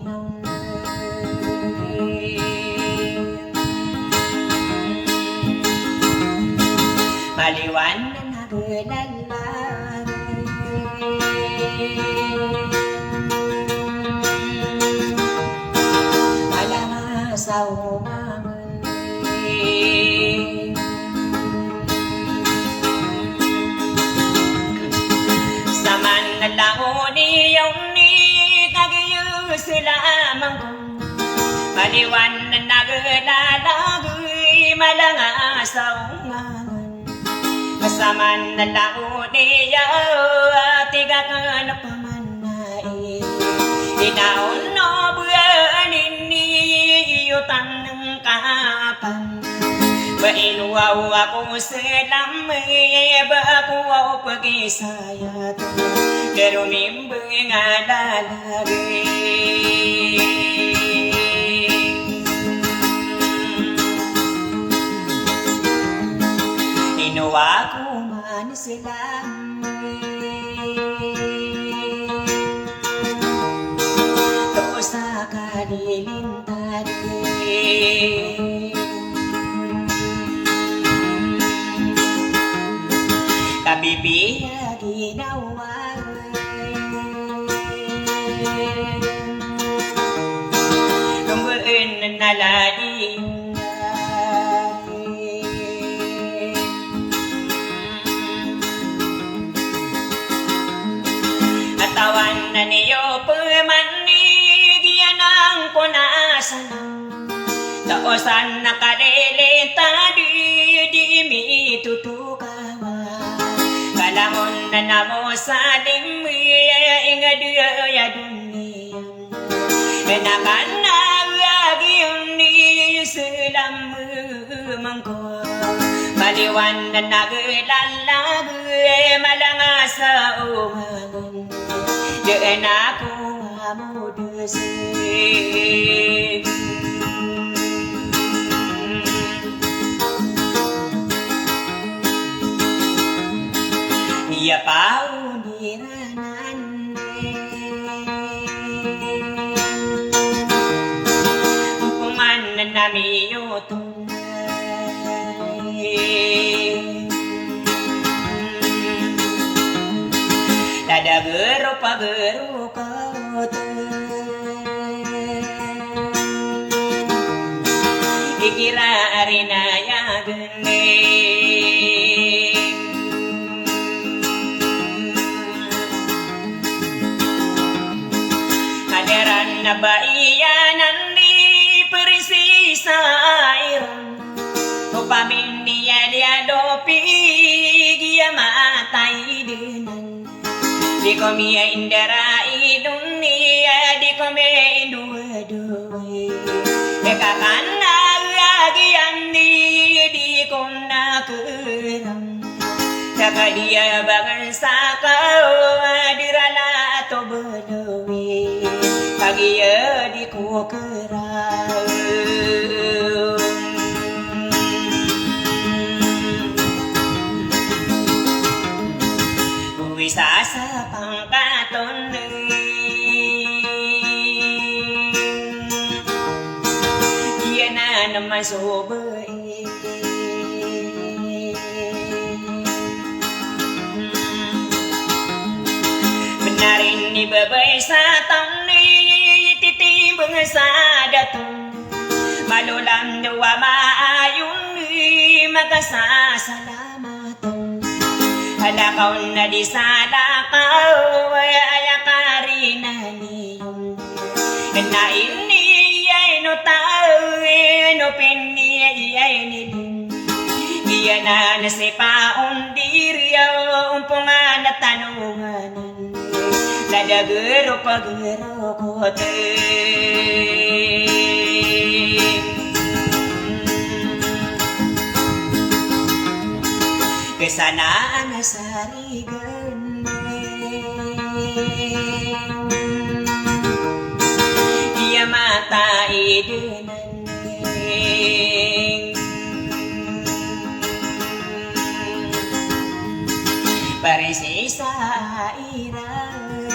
nong baliwan na naglalari alang sa umangan saman na lao niyong ni kagayo sila mangkong baliwan na naglalagay malanga sa umangan saman na lao niya tiga ka na pamanay inaon no buwanin niyutan ng kapan bainuwaw ako sa lamay ba ako pag-isayat pero mimbay nga lalagay inuwa ko man sila to sa kalilintad kabibiya ginawa kumbuin na nalading atawan na niyo pumanig yan ang punasan taosan na kalilita di mi tutukawa kalamon na namo sa limiya ingadya dunia nakanagagi yung ni silam mangko baliwan na naglalagay malanga sa umangan diyan ako amudusin iya pauniranan puman na namiyotong dada gero pagero kota ikira arena ya gene kaderan na baiyanan ni persisa irang upamin niya liado pigi matay dinan di ko miya indara dunia di ko me indua-dua kakana lagian di ko nakeram kakadia bangan sakau dirala to bedewi kagia di ko kerau bisa sa pangkaton dia na naman sobe benarin ni babay sa tang ni titibang sa datong malulang dawa maayong ni makasasalamatan halakaw na di salakaw ayakari na niyon na iniyay no tao no piniyay nilin iya na nasipaon diriyaw umpungan na tanunganan ladagero pagero kote kesanaan sarigan dia mata idenan parisi sa irang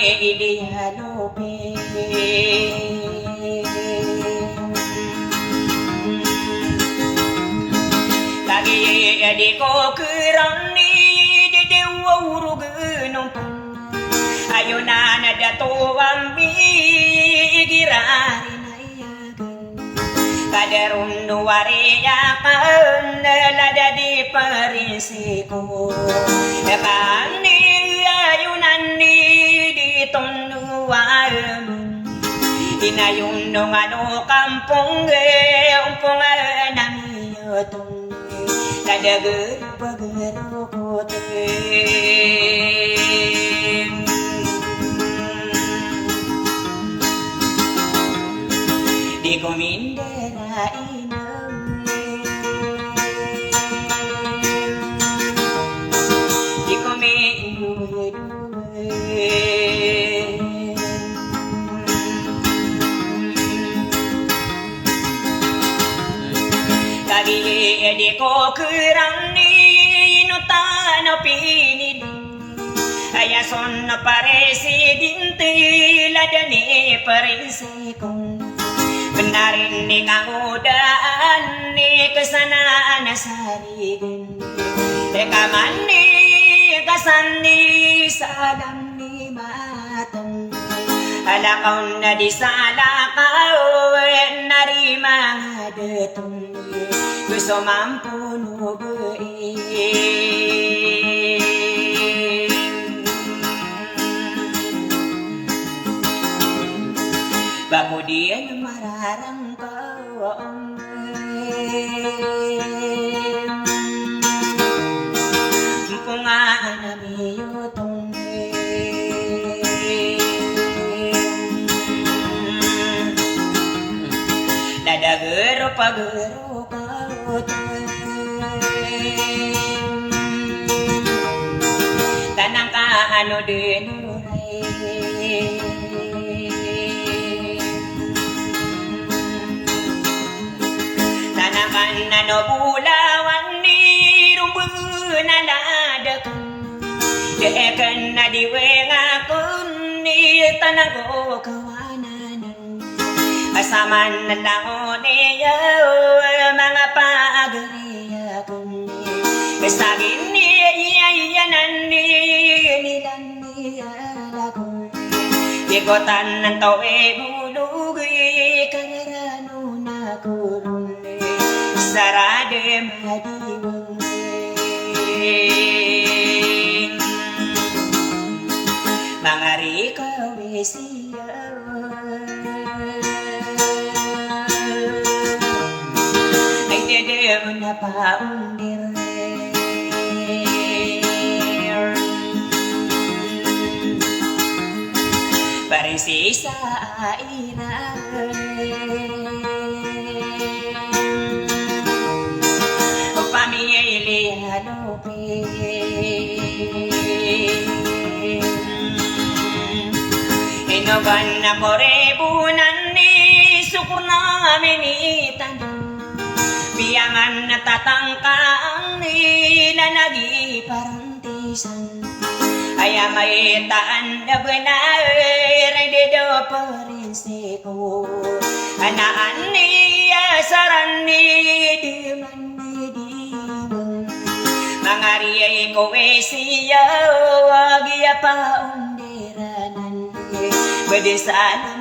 Ilianope Lagi di ko kerani di dewa urugenong ayo na nadato ambi girarin ayagan kadarun nuwari akan lada di parisiko kani ayunan ni ditong nuwaman inayun nung ano kampong umpong namiyotong kadagar pagarukotin di ko minderain di ko kagi di ko kurang ni inutano pinili ayason na presidente ladani parisikong benarin ni kangudaan ni kesanaan sarigan rekaman ni kasan ni salam ni matang alakaw na di salakaw narima nga detong gusto mampunubuin bago diyan mararangkaw pungaan namiyotong ladagero pagero tanang kaano din tanakan na nobulawan ni rumbuna ladakon dekan na diwenga kun ni tanago kawananan asaman na langon niya mga paagariya kun besagin niya iyayanan nilan niya lakon ikotan ng tawe bulugi kararano na kurun sarade madiwang mga rikawe siya ay dede na paundir parisi sa airan pamilya Ilianope inoban na korebunan ni sukur namin itanong biyangan na tatangkaang nila nagiparantisan ay may taan na benar de do parinsiko anaan niya saran ni diman ni diman mga riyay ko siya wag iya pa underanan pwede sana